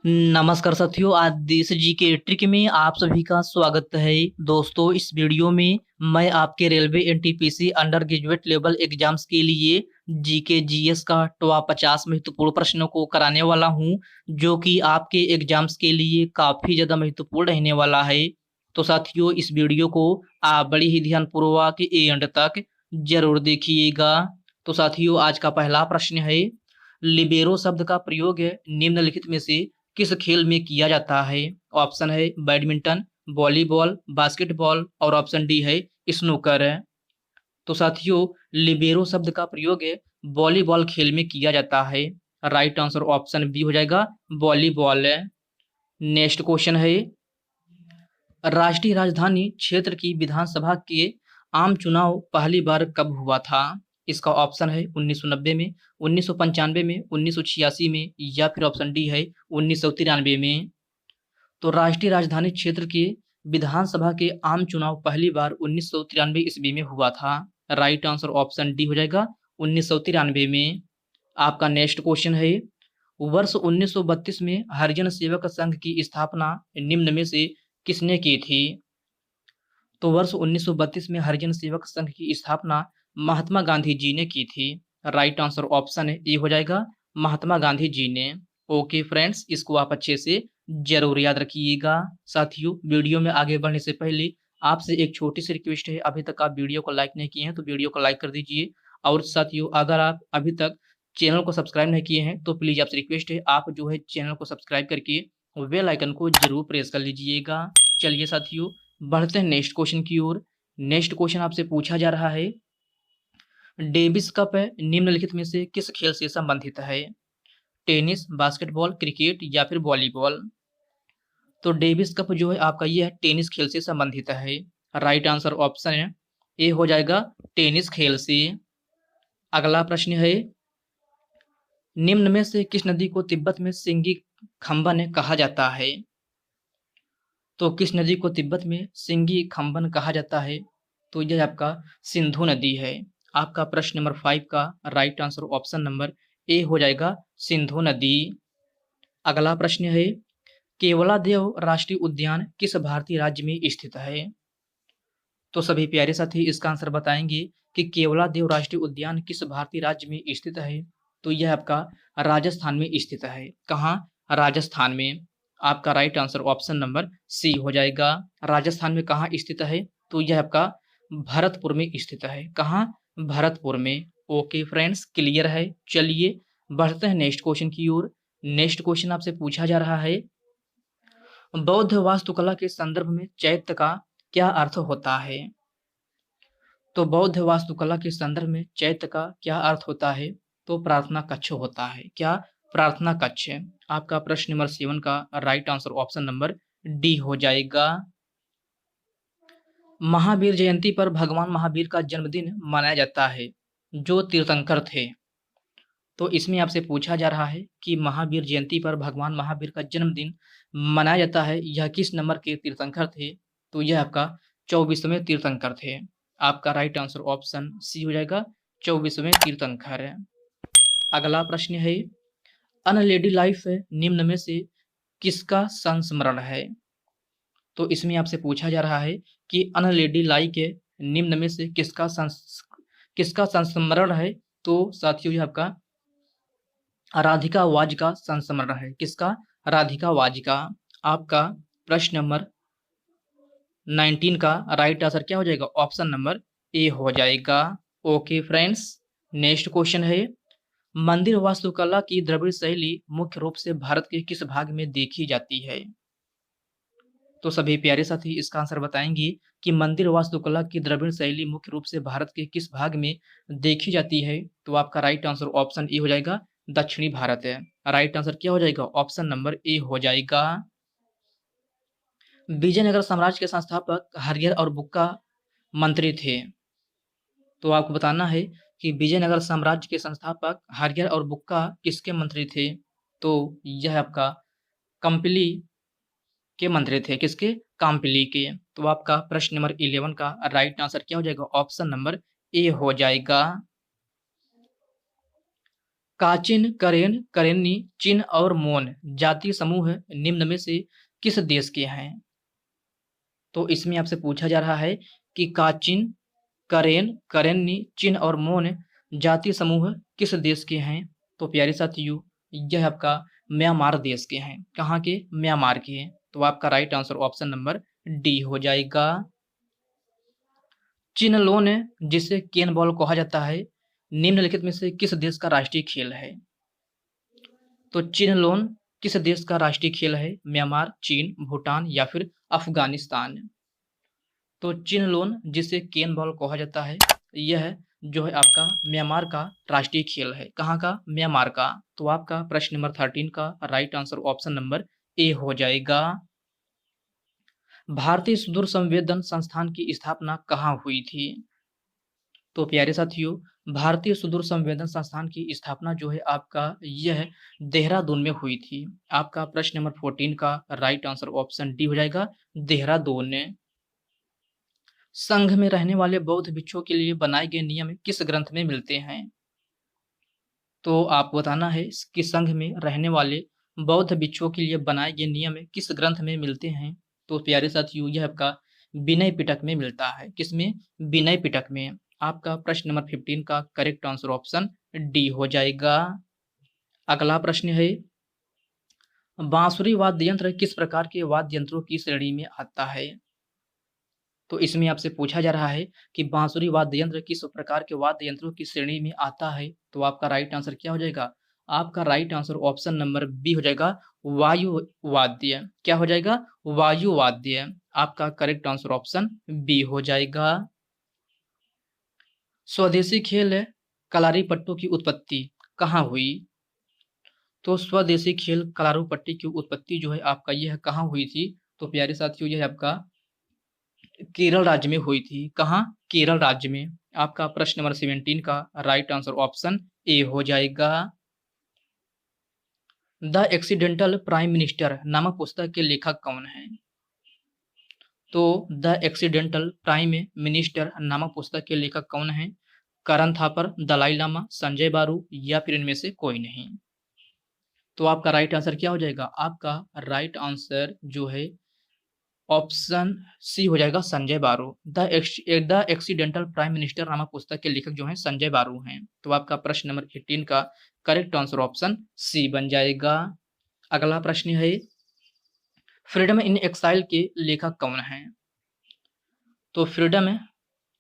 नमस्कार साथियों, आज देश जी के ट्रिक में आप सभी का स्वागत है। दोस्तों, इस वीडियो में मैं आपके railway NTPC under graduate level exams के लिए जीके जीएस का टॉप 50 महत्वपूर्ण प्रश्नों को कराने वाला हूं, जो कि आपके एग्जाम्स के लिए काफी ज्यादा महत्वपूर्ण रहने वाला है। तो साथियों, इस वीडियो को आप बड़ी ही ध्यानपूर्वक एंड तक जरूर देखिएगा। तो साथियों, आज का पहला प्रश्न है, लिबेरो शब्द का प्रयोग निम्नलिखित में से किस खेल में किया जाता है? ऑप्शन है बैडमिंटन, वॉलीबॉल, बास्केटबॉल और ऑप्शन डी है स्नूकर। तो साथियों, लिबेरो शब्द का प्रयोग वॉलीबॉल खेल में किया जाता है। राइट आंसर ऑप्शन बी हो जाएगा, वॉलीबॉल। नेक्स्ट क्वेश्चन है, राष्ट्रीय राजधानी क्षेत्र की विधानसभा के आम चुनाव पहली बार कब हुआ था? इसका ऑप्शन है 1990 में, 1995 में, 1986 में या फिर ऑप्शन डी है 1993 में। तो राष्ट्रीय राजधानी क्षेत्र के विधानसभा के आम चुनाव पहली बार 1993 ईस्वी में हुआ था। राइट आंसर ऑप्शन डी हो जाएगा 1993 में। आपका नेक्स्ट क्वेश्चन है, वर्ष 1932 में हरिजन सेवक संघ की स्थापना निम्न में से किसने की थी? तो वर्ष 1932 में हरिजन सेवक संघ की स्थापना महात्मा गांधी जी ने की थी। राइट आंसर ऑप्शन ए हो जाएगा, महात्मा गांधी जी ने। ओके फ्रेंड्स, इसको आप अच्छे से जरूर याद रखिएगा। साथियों, वीडियो में आगे बढ़ने से पहले आपसे एक छोटी सी रिक्वेस्ट है, अभी तक आप वीडियो को लाइक नहीं किए हैं तो वीडियो को लाइक कर दीजिए। और साथियों, अगर आप अभी तक चैनल को सब्सक्राइब नहीं किए हैं तो प्लीज आपसे रिक्वेस्ट है, आप जो है चैनल को सब्सक्राइब करके बेल आइकन को जरूर प्रेस कर लीजिएगा। चलिए साथियों, बढ़ते हैं नेक्स्ट क्वेश्चन की ओर। नेक्स्ट क्वेश्चन आपसे पूछा जा रहा है, डेविस कप निम्नलिखित में से किस खेल से संबंधित है? टेनिस, बास्केटबॉल, क्रिकेट या फिर वॉलीबॉल? तो डेविस कप जो है आपका ये है टेनिस खेल से संबंधित है। राइट आंसर ऑप्शन है ए हो जाएगा, टेनिस खेल से। अगला प्रश्न है, निम्न में से किस नदी को तिब्बत में सिंगी खंबन कहा जाता है? तो किस नदी को तिब्बत में सिंगी खंबन कहा जाता है? तो यह आपका सिंधु नदी है। आपका प्रश्न नंबर 5 का right answer option number A हो जाएगा, सिंधु नदी। अगला प्रश्न है, केवलादेव राष्ट्रीय उद्यान किस भारतीय राज्य में स्थित है? तो सभी प्यारे साथी इसका आंसर बताएंगे कि केवलादेव राष्ट्रीय उद्यान किस भारतीय राज्य में स्थित है। तो यह आपका राजस्थान में स्थित है। कहाँ? राजस्थान में। आपका right answer option number C हो जाएगा। राजस्थान में कहाँ स्थित है? तो यह आपका भरतपुर में स्थित है। कहाँ? भरतपुर में। ओके फ्रेंड्स, क्लियर है। चलिए बढ़ते हैं नेक्स्ट क्वेश्चन की ओर। नेक्स्ट क्वेश्चन आपसे पूछा जा रहा है, बौद्ध वास्तुकला के संदर्भ में चैत्य का क्या अर्थ होता है? तो बौद्ध वास्तुकला के संदर्भ में चैत्य का क्या अर्थ होता है? तो प्रार्थना कक्ष होता है। क्या? प्रार्थना कक्ष। आपका प्रश्न नंबर 7 का right answer option number D हो जाएगा। महावीर जयंती पर भगवान महावीर का जन्मदिन मनाया जाता है जो तीर्थंकर थे। तो इसमें आपसे पूछा जा रहा है कि महावीर जयंती पर भगवान महावीर का जन्मदिन मनाया जाता है, यह किस नंबर के तीर्थंकर थे? तो यह आपका 24वें तीर्थंकर थे। आपका राइट आंसर ऑप्शन सी हो जाएगा, 24वें तीर्थंकर। अगला प्रश्न है, अनलेडी लाइफ निम्न में से किसका संस्मरण है? तो इसमें आपसे पूछा जा रहा है कि अनलेडी लाई के निम्न में से किसका संस्मरण है? तो साथियों, यह आपका राधिका वाज का संस्मरण है। किसका? राधिका वाज का। आपका प्रश्न नंबर 19 का राइट आंसर क्या हो जाएगा? ऑप्शन नंबर ए हो जाएगा। ओके फ्रेंड्स, नेक्स्ट क्वेश्चन है, मंदिर वास्तुकला की द्रविड़ शैली मुख्य रूप से भारत के किस भाग में देखी जाती है? तो सभी प्यारे साथी इसका आंसर बताएंगे कि मंदिर वास्तुकला की द्रविड़ शैली मुख्य रूप से भारत के किस भाग में देखी जाती है? तो आपका राइट आंसर ऑप्शन ए हो जाएगा, दक्षिणी भारत है। राइट आंसर क्या हो जाएगा? ऑप्शन नंबर ए हो जाएगा। विजयनगर साम्राज्य के संस्थापक हरिहर और बुक्का मंत्री थे। तो आपको बताना है कि विजयनगर साम्राज्य के संस्थापक हरिहर और बुक्का किसके मंत्री थे? तो यह आपका कंपिली के मंत्री थे। किसके? काम्पिली के। तो आपका प्रश्न नंबर 11 का राइट आंसर क्या हो जाएगा? ऑप्शन नंबर ए हो जाएगा। काचिन, करेन, करेनी, चिन और मोन जातीय समूह निम्न में से किस देश के हैं? तो इसमें आपसे पूछा जा रहा है कि काचिन, करेन, करेनी, चिन और मोन जातीय समूह किस देश के हैं? तो प्यारे साथियों, यह आपका म्यांमार देश के हैं। कहाँ के? म्यांमार के हैं। तो आपका right answer option number D हो जाएगा। चिनलोन जिसे केन बॉल कहा जाता है, निम्नलिखित में से किस देश का राष्ट्रीय खेल है? तो चिनलोन किस देश का राष्ट्रीय खेल है? म्यांमार, चीन, भूटान या फिर अफगानिस्तान। तो चिनलोन जिसे केन बॉल कहा जाता है, यह जो है आपका म्यांमार का राष्ट्रीय खेल है। कहाँ का? म्यांमार का। तो आपका प्रश्न नंबर 13 का right answer option number A हो जाएगा। भारतीय सुदूर संवेदन संस्थान की स्थापना कहाँ हुई थी? तो प्यारे साथियों, भारतीय सुदूर संवेदन संस्थान की स्थापना जो है आपका यह देहरादून में हुई थी। आपका प्रश्न नंबर 14 का राइट आंसर ऑप्शन डी हो जाएगा, देहरादून। संघ में रहने वाले बौद्ध भिक्षुओं के लिए बनाए गए नियम किस ग्रंथ में मिलते हैं? तो आपको बताना है कि संघ में रहने वाले बौद्ध भिक्षुओं के लिए बनाए गए नियम किस ग्रंथ में मिलते हैं? तो प्यारे साथियों, यह आपका विनय पिटक में मिलता है। किसमें? विनय पिटक में। आपका प्रश्न नंबर 15 का करेक्ट आंसर ऑप्शन डी हो जाएगा। अगला प्रश्न है, बांसुरी वाद्य यंत्र किस प्रकार के वाद्य यंत्रों की श्रेणी में आता है? तो इसमें आपसे पूछा जा रहा है कि बांसुरी वाद्य यंत्र किस प्रकार के वाद्य यंत्रों की श्रेणी में आता है? तो आपका राइट आंसर क्या हो जाएगा? आपका right answer option number B हो जाएगा, वायु वाद्य। क्या हो जाएगा? वायु वाद्य। आपका करेक्ट आंसर ऑप्शन बी हो जाएगा। स्वदेशी खेल कलारीपट्टू की उत्पत्ति कहाँ हुई? तो स्वदेशी खेल कलारूपट्टी की उत्पत्ति जो है आपका यह कहाँ हुई थी? तो प्यारे साथियों, यह आपका केरल राज्य में हुई थी। कहाँ? केरल राज्य में। आपका प्रश्न नंबर 17 का राइट आंसर ऑप्शन ए हो जाएगा। द एक्सीडेंटल प्राइम मिनिस्टर नामक पुस्तक के लेखक कौन है? तो द एक्सीडेंटल प्राइम मिनिस्टर नामक पुस्तक के लेखक कौन है? करन थापर, दलाई लामा, संजय बारू या फिर इनमें से कोई नहीं। तो आपका राइट आंसर क्या हो जाएगा? आपका राइट आंसर जो है ऑप्शन सी हो जाएगा, संजय बारू। द एक्सीडेंटल प्राइम मिनिस्टर नामक पुस्तक के लेखक जो हैं संजय बारू हैं। तो आपका प्रश्न नंबर 18 का करेक्ट आंसर ऑप्शन सी बन जाएगा। अगला प्रश्न है, फ्रीडम इन एक्साइल के लेखक कौन हैं? तो फ्रीडम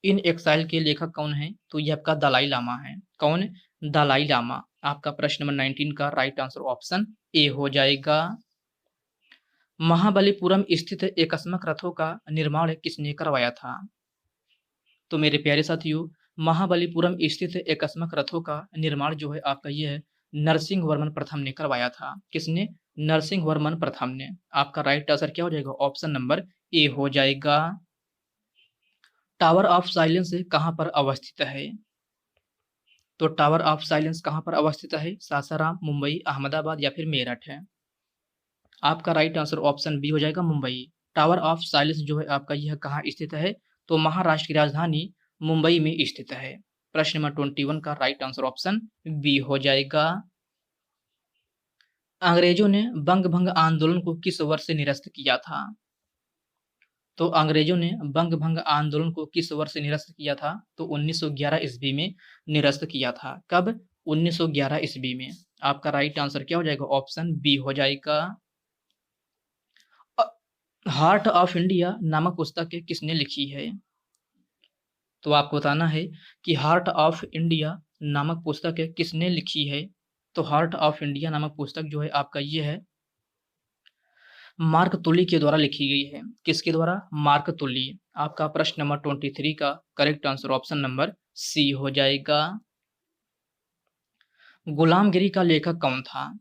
इन एक्साइल के लेखक कौन है? तो ये आपका दलाई लामा है। कौन? दलाई लामा। आपका प्रश्न नंबर 19 का राइट आंसर ऑप्शन ए हो जाएगा। महाबलीपुरम स्थित एकस्मक रथों का निर्माण किसने करवाया था? तो मेरे प्यारे साथियों, महाबलीपुरम स्थित एकस्मक रथों का निर्माण जो है आपका यह है नरसिंह वर्मन प्रथम ने करवाया था। किसने? नरसिंह वर्मन प्रथम ने। आपका राइट आंसर क्या हो जाएगा? ऑप्शन नंबर ए हो जाएगा। टावर ऑफ साइलेंस कहाँ पर अवस्थित है? तो टावर ऑफ साइलेंस कहाँ पर अवस्थित है? सासाराम, मुंबई, अहमदाबाद या फिर मेरठ है। आपका राइट आंसर ऑप्शन बी हो जाएगा, मुंबई। टावर ऑफ साइलेंस जो है आपका यह कहाँ स्थित है? तो महाराष्ट्र की राजधानी मुंबई में स्थित है। प्रश्न नंबर 21 का राइट आंसर ऑप्शन बी हो जाएगा। अंग्रेजों ने बंग भंग आंदोलन को किस वर्ष से निरस्त किया था? तो अंग्रेजों ने बंग भंग आंदोलन को किस वर्ष से निरस्त किया था? तो 1911 ईस्वी में निरस्त किया था। कब? 1911 ईस्वी में। आपका राइट आंसर क्या हो जाएगा? ऑप्शन बी हो जाएगा। हार्ट ऑफ इंडिया नामक पुस्तक किसने लिखी है? तो आपको बताना है कि हार्ट ऑफ इंडिया नामक पुस्तक किसने लिखी है। तो हार्ट ऑफ इंडिया नामक पुस्तक जो है आपका ये है मार्क तुली के द्वारा लिखी गई है। किसके द्वारा? मार्क तुली। आपका प्रश्न नंबर 23 का correct answer option number C हो जाएगा। गुलामगिरी का लेखक कौन था?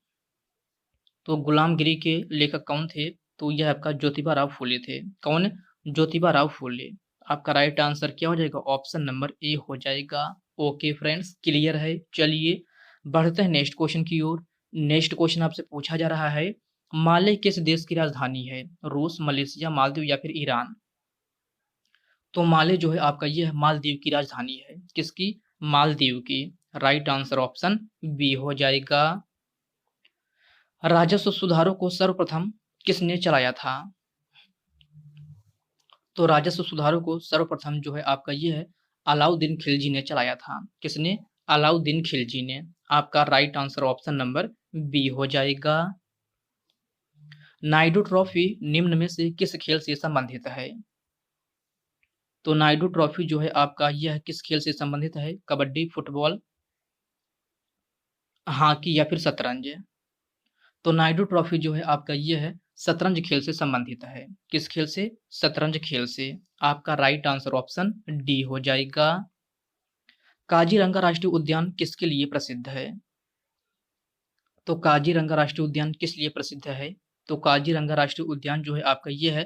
तो गुलामगिरी के लेखक कौन थे? तो यह आपका ज्योतिबा राव फूले थे। कौन? ज्योतिबा राव फूले। आपका राइट आंसर क्या हो जाएगा? ऑप्शन नंबर ए हो जाएगा। ओके फ्रेंड्स, क्लियर है। चलिए बढ़ते हैं नेक्स्ट क्वेश्चन की ओर। नेक्स्ट क्वेश्चन आपसे पूछा जा रहा है, माले किस देश की राजधानी है? रूस, मलेशिया, मालदीव या फिर ईरान। तो माले जो है आपका यह मालदीव की राजधानी है। किसकी? मालदीव की। राइट आंसर ऑप्शन बी हो जाएगा। राजस्व सुधारों को सर्वप्रथम किसने चलाया था? तो राजस्व सुधारों को सर्वप्रथम जो है आपका ये है अलाउद्दीन खिलजी ने चलाया था। किसने? अलाउद्दीन खिलजी ने। आपका right answer option number B हो जाएगा। नायडू ट्रॉफी निम्न में से किस खेल से संबंधित है? तो नायडू ट्रॉफी जो है आपका यह किस खेल से संबंधित है? कबड्डी, फुटबॉल, हॉकी या फिर शतरंज? तो नायडू ट्रॉफी जो है आपका ये है शतरंज खेल से संबंधित है। किस खेल से? शतरंज खेल से। आपका राइट आंसर ऑप्शन डी हो जाएगा। काजीरंगा राष्ट्रीय उद्यान किसके लिए प्रसिद्ध है? तो काजीरंगा राष्ट्रीय उद्यान किस लिए प्रसिद्ध है? तो काजीरंगा राष्ट्रीय उद्यान जो है आपका ये है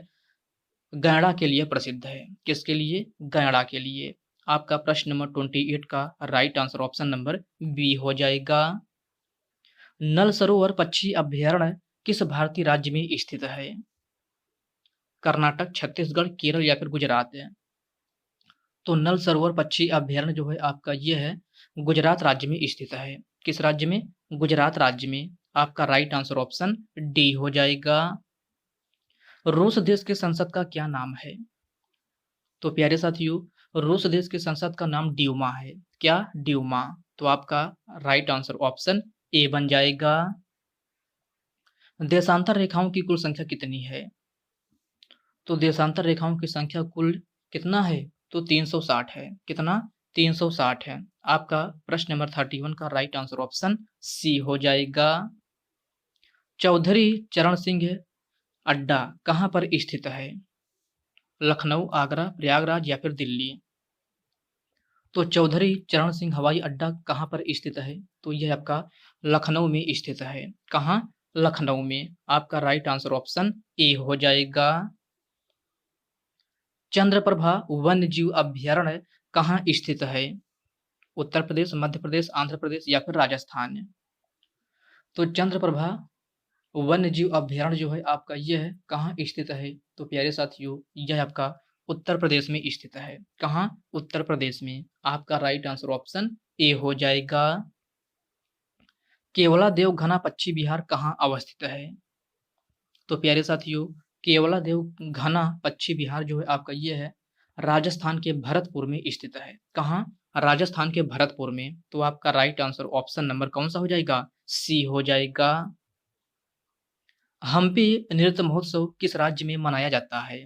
गैंडा के लिए प्रसिद्ध है। किसके लिए? गैंडा के लिए। आपका प्रश्न नंबर 28 का right answer option number B हो जाएगा। नल सरोवर पक्षी अभ्यारण्य किस भारतीय राज्य में स्थित है? कर्नाटक, छत्तीसगढ़, केरल या फिर गुजरात है? तो नल सरोवर पक्षी अभ्यारण्य जो है आपका ये है गुजरात राज्य में स्थित है। किस राज्य में? गुजरात राज्य में। आपका राइट आंसर ऑप्शन डी हो जाएगा। रूस देश के संसद का क्या नाम है? तो प्यारे साथियों रूस देश के संसद का नाम ड्यूमा है। क्या? ड्यूमा। तो आपका राइट आंसर ऑप्शन ए बन जाएगा। देशांतर रेखाओं की कुल संख्या कितनी है? तो देशांतर रेखाओं की संख्या कुल कितना है? तो 360 है। कितना? 360 है। आपका प्रश्न नंबर 31 का राइट आंसर ऑप्शन सी हो जाएगा। चौधरी चरण सिंह अड्डा कहां पर स्थित है? लखनऊ, आगरा, प्रयागराज या फिर दिल्ली? तो चौधरी चरण सिंह हवाई अड्डा कहां पर स्थित है? तो यह आपका लखनऊ में स्थित है। कहां? लखनऊ में। आपका राइट आंसर ऑप्शन ए हो जाएगा। चंद्रप्रभा वन्यजीव अभ्यारण्य कहां स्थित है? उत्तर प्रदेश, मध्य प्रदेश, आंध्र प्रदेश या फिर राजस्थान? तो चंद्रप्रभा वन्यजीव अभ्यारण्य जो है आपका यह है कहाँ स्थित है? तो प्यारे साथियों यह आपका उत्तर प्रदेश में स्थित है। कहाँ? उत्तर प्रदेश में। आपका राइट आंसर ऑप्शन ए हो जाएगा। केवलादेव घना पक्षी विहार कहाँ अवस्थित है? तो प्यारे साथियों केवलादेव घना पक्षी विहार जो है आपका ये है राजस्थान के भरतपुर में स्थित है। कहाँ? राजस्थान के भरतपुर में। तो आपका राइट आंसर ऑप्शन नंबर कौन सा हो जाएगा? सी हो जाएगा। हम्पी नृत्य महोत्सव किस राज्य में मनाया जाता है?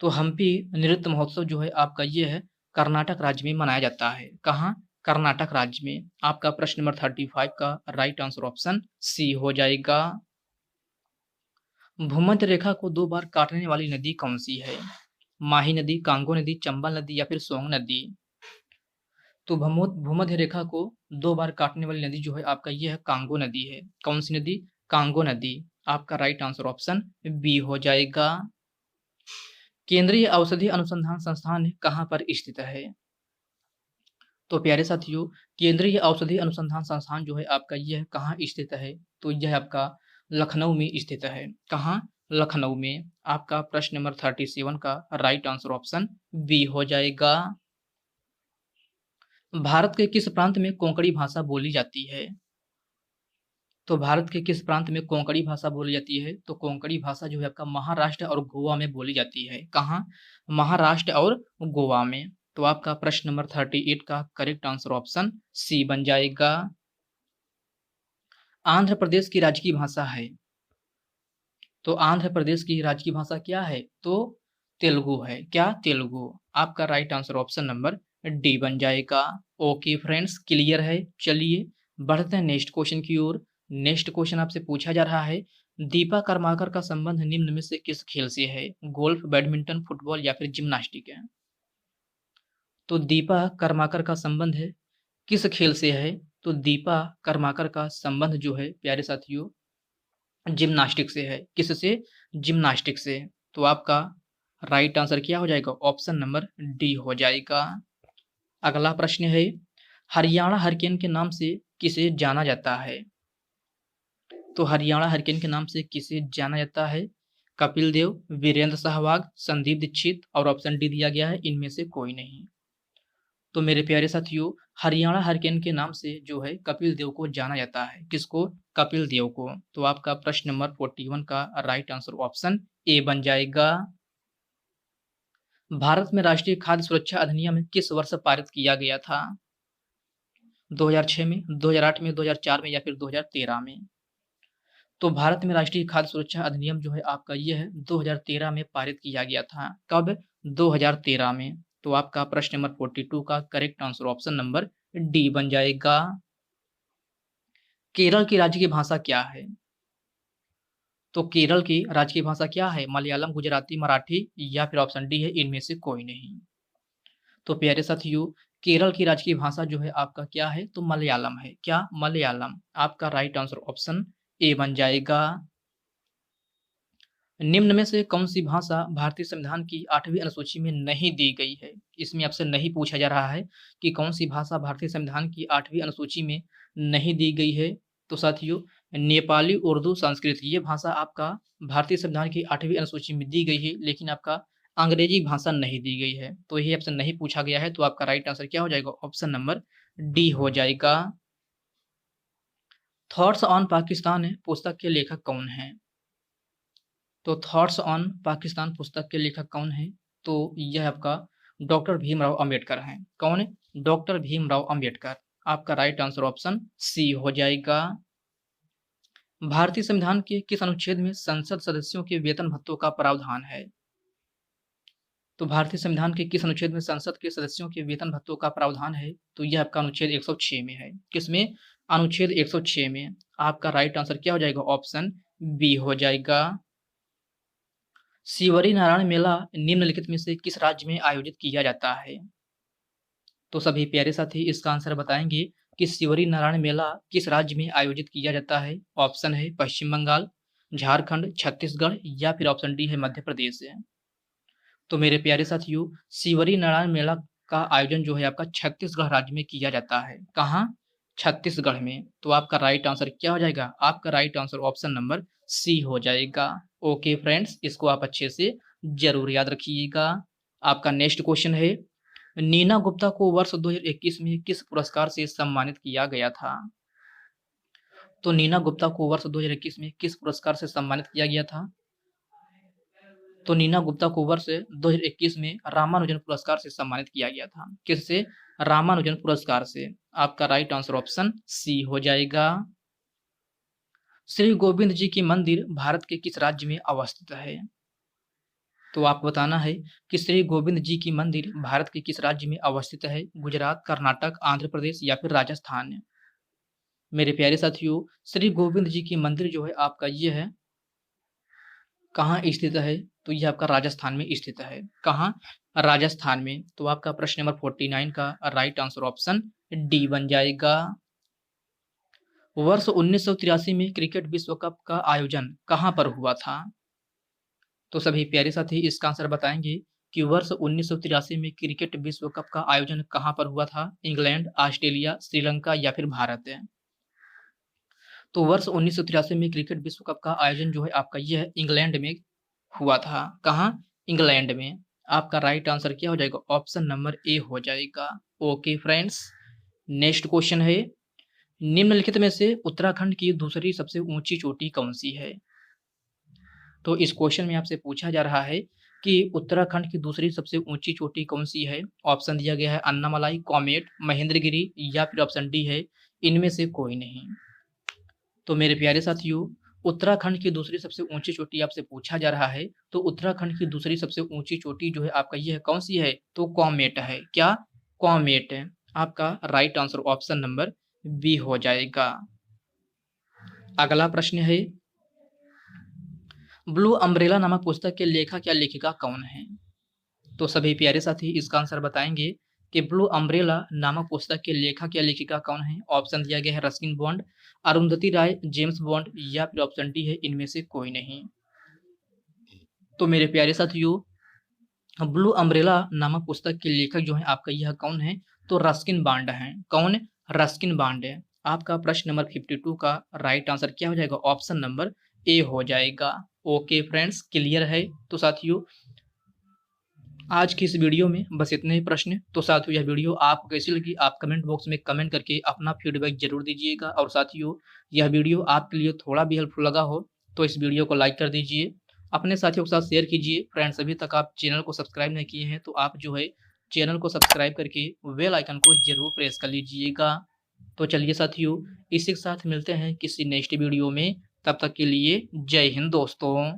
तो हम्पी नृत्य महोत्सव जो है आपका ये है कर्नाटक राज्य में मनाया जाता है। कहाँ? कर्नाटक राज्य में। आपका प्रश्न नंबर 35 का राइट आंसर ऑप्शन सी हो जाएगा। भूमध्य रेखा को 2 बार काटने वाली नदी कौन सी है? माही नदी, कांगो नदी, चंबल नदी या फिर सोंग नदी? तो भूमध्य रेखा को 2 बार काटने वाली नदी जो है आपका ये है कांगो नदी है। कौन सी नदी? कांगो नदी। आपका राइट आंसर ऑप्शन बी हो जाएगा। केंद्रीय औषधि अनुसंधान संस्थान कहाँ पर स्थित है? तो प्यारे साथियों केंद्रीय औषधि अनुसंधान संस्थान जो है आपका यह कहाँ स्थित है? तो यह आपका लखनऊ में स्थित है। कहाँ? लखनऊ में। आपका प्रश्न नंबर 37 का राइट आंसर ऑप्शन बी हो जाएगा। भारत के किस प्रांत में कोंकणी भाषा बोली जाती है? तो भारत के किस प्रांत में कोंकणी भाषा बोली जाती है? तो कोंकणी भाषा जो है आपका महाराष्ट्र और गोवा में बोली जाती है। कहाँ? महाराष्ट्र और गोवा में। तो आपका प्रश्न नंबर 38 का करेक्ट आंसर ऑप्शन सी बन जाएगा। आंध्र प्रदेश की राजकीय भाषा है? तो आंध्र प्रदेश की राजकीय भाषा क्या है? तो तेलुगु है। क्या? तेलुगु। आपका right answer option number D बन जाएगा। ओके फ्रेंड्स क्लियर है। चलिए बढ़ते हैं नेक्स्ट क्वेश्चन की ओर। नेक्स्ट क्वेश्चन आपसे पूछा जा रहा है दीपा कर्माकर का संबंध निम्न में से किस खेल से है? गोल्फ, बैडमिंटन, फुटबॉल या फिर जिम्नास्टिक है? तो दीपा कर्माकर का संबंध है किस खेल से है? तो दीपा कर्माकर का संबंध जो है प्यारे साथियों जिम्नास्टिक से है। किससे? जिम्नास्टिक से। तो आपका राइट आंसर क्या हो जाएगा? ऑप्शन नंबर डी हो जाएगा। अगला प्रश्न है हरियाणा हरिकेन के नाम से किसे जाना जाता है? तो हरियाणा हरिकेन के नाम से किसे जाना जाता है? कपिल देव, वीरेंद्र सहवाग, संदीप दीक्षित और ऑप्शन डी दिया गया है इनमें से कोई नहीं। तो मेरे प्यारे साथियों, हरियाणा हरिकेन के नाम से जो है कपिल देव को जाना जाता है। किसको? कपिल देव को। तो आपका प्रश्न नंबर 41 का राइट आंसर ऑप्शन ए बन जाएगा। भारत में राष्ट्रीय खाद्य सुरक्षा अधिनियम किस वर्ष पारित किया गया था? 2006 में, 2008 में, 2004 में या फिर 2013 में? तो भारत में राष्ट्रीय खाद्य सुरक्षा अधिनियम जो है आपका ये है 2013 में पारित किया गया था। कब? 2013 में। तो आपका प्रश्न नंबर 42 का correct answer option number D बन जाएगा। केरल की राज्य की भाषा क्या है? तो केरल की राज्य की भाषा क्या है? मलयालम, गुजराती, मराठी या फिर ऑप्शन डी है इनमें से कोई नहीं। तो प्यारे साथियों, केरल की राज्य की भाषा जो है आपका क्या है? तो मलयालम है। क्या? मलयालम। आपका राइट आंसर ऑप्शन ए बन जाएगा। निम्न में से कौन सी भाषा भारतीय संविधान की 8वीं अनुसूची में नहीं दी गई है? इसमें आपसे नहीं पूछा जा रहा है कि कौन सी भाषा भारतीय संविधान की 8वीं अनुसूची में नहीं दी गई है। तो साथियों, नेपाली, उर्दू, संस्कृत ये भाषा आपका भारतीय संविधान की 8वीं अनुसूची में दी गई है, लेकिन आपका अंग्रेजी भाषा नहीं दी गई है। तो ये आपसे नहीं पूछा गया है, तो आपका राइट आंसर क्या हो जाएगा? ऑप्शन नंबर डी हो जाएगा। थॉट्स ऑन पाकिस्तान पुस्तक के लेखक कौन है? तो थॉट्स ऑन पाकिस्तान पुस्तक के लेखक कौन है? तो यह आपका डॉक्टर भीमराव अंबेडकर हैं। कौन है? डॉक्टर भीमराव अंबेडकर। आपका राइट आंसर ऑप्शन सी हो जाएगा। भारतीय संविधान के किस अनुच्छेद में संसद सदस्यों के वेतन भत्तों का प्रावधान है? तो भारतीय संविधान के किस अनुच्छेद में संसद के सदस्यों के वेतन भत्तों का प्रावधान है? तो यह आपका अनुच्छेद 106 में है। किसमें? अनुच्छेद 106 में। आपका राइट आंसर क्या हो जाएगा? ऑप्शन बी हो जाएगा। शिवरी नारायण मेला निम्नलिखित में से किस राज्य में आयोजित किया जाता है? तो सभी प्यारे साथी इसका आंसर बताएंगे कि शिवरी नारायण मेला किस राज्य में आयोजित किया जाता है। ऑप्शन है पश्चिम बंगाल, झारखंड, छत्तीसगढ़ या फिर ऑप्शन डी है मध्य प्रदेश है। तो मेरे प्यारे साथियों, शिवरी नारायण मेला का आयोजन जो है आपका छत्तीसगढ़ राज्य में किया जाता है। कहाँ? छत्तीसगढ़ में। तो आपका राइट आंसर क्या हो जाएगा? आपका right answer option number C हो जाएगा। ओके फ्रेंड्स, इसको आप अच्छे से जरूर याद रखिएगा। आपका नेक्स्ट क्वेश्चन है, नीना गुप्ता को वर्ष 2021 में किस पुरस्कार से सम्मानित किया गया था? तो नीना गुप्ता को वर्ष 2021 में किस पुरस्कार से सम्मानित किया गया था? तो नीना गुप्ता को वर्ष 2021 में रामानुजन पुरस्कार से सम्मानित किया गया था। किससे? रामानुजन पुरस्कार से। आपका राइट आंसर ऑप्शन सी हो जाएगा। श्री गोविंद जी की मंदिर भारत के किस राज्य में अवस्थित है? तो आपको बताना है कि श्री गोविंद जी की मंदिर भारत के किस राज्य में अवस्थित है। गुजरात, कर्नाटक, आंध्र प्रदेश या फिर राजस्थान। मेरे प्यारे साथियों, श्री गोविंद जी की मंदिर जो है आपका ये है, कहाँ स्थित है? तो यह आपका राजस्थान में स्थित है। कहाँ? राजस्थान में। तो आपका प्रश्न नंबर 49 का राइट आंसर ऑप्शन डी बन जाएगा। वर्ष 1983 में क्रिकेट विश्व कप का आयोजन कहाँ पर हुआ था? तो सभी प्यारे साथी इसका आंसर बताएंगे कि वर्ष 1983 में क्रिकेट विश्व कप का आयोजन कहाँ पर हुआ था। इंग्लैंड, ऑस्ट्रेलिया, श्रीलंका या फिर भारत है। तो वर्ष 1983 में क्रिकेट विश्व कप का आयोजन जो है आपका यह है इंग्लैंड में हुआ था। कहाँ? इंग्लैंड में। आपका राइट आंसर क्या हो जाएगा? ऑप्शन नंबर ए हो जाएगा। ओके फ्रेंड्स, नेक्स्ट क्वेश्चन है, निम्नलिखित में से उत्तराखंड की दूसरी सबसे ऊंची चोटी कौन सी है? तो इस क्वेश्चन में आपसे पूछा जा रहा है कि उत्तराखंड की दूसरी सबसे ऊंची चोटी कौन सी है। ऑप्शन दिया गया है अन्नामलाई, कॉमेट, महेंद्रगिरी या फिर ऑप्शन डी है इनमें से कोई नहीं। तो मेरे प्यारे साथियों, उत्तराखंड की दूसरी सबसे ऊंची चोटी आपसे पूछा जा रहा है, तो उत्तराखंड की दूसरी सबसे ऊंची चोटी जो है आपका ये है, कौन सी है? तो कॉमेट है। क्या? कॉमेट है। आपका right answer option number B हो जाएगा। अगला प्रश्न है, ब्लू अम्ब्रेला नामक पुस्तक के लेखक या लेखिका कौन है? तो सभी प्यारे साथी इसका आंसर बताएंगे कि ब्लू अम्ब्रेला नामक पुस्तक के लेखक या लेखिका कौन है। ऑप्शन दिया गया है रस्किन बॉन्ड, अरुंधति राय, जेम्स बॉन्ड या फिर ऑप्शन डी है इनमें से कोई नहीं। तो मेरे प्यारे साथियों, ब्लू अम्ब्रेला नामक पुस्तक के लेखक जो है आपका यह कौन है? तो रस्किन बॉन्ड है। कौन? रस्किन बॉन्ड है। आपका प्रश्न नंबर 52 का राइट आंसर क्या हो जाएगा? ऑप्शन नंबर ए हो जाएगा। ओके फ्रेंड्स, क्लियर है? तो साथियों, आज की इस वीडियो में बस इतने ही प्रश्न। तो साथियों, यह वीडियो आपको कैसी लगी आप कमेंट बॉक्स में कमेंट करके अपना फीडबैक जरूर दीजिएगा। और साथियों, यह वीडियो आपके लिए थोड़ा भी हेल्पफुल लगा हो तो इस वीडियो को लाइक कर दीजिए, अपने साथियों के साथ शेयर कीजिए। फ्रेंड्स, अभी तक आप चैनल को सब्सक्राइब नहीं किए हैं तो आप जो है चैनल को सब्सक्राइब करके बेल आइकन को जरूर प्रेस कर लीजिएगा। तो चलिए साथियों, इसी के साथ मिलते हैं किसी नेक्स्ट वीडियो में। तब तक के लिए जय हिंद दोस्तों।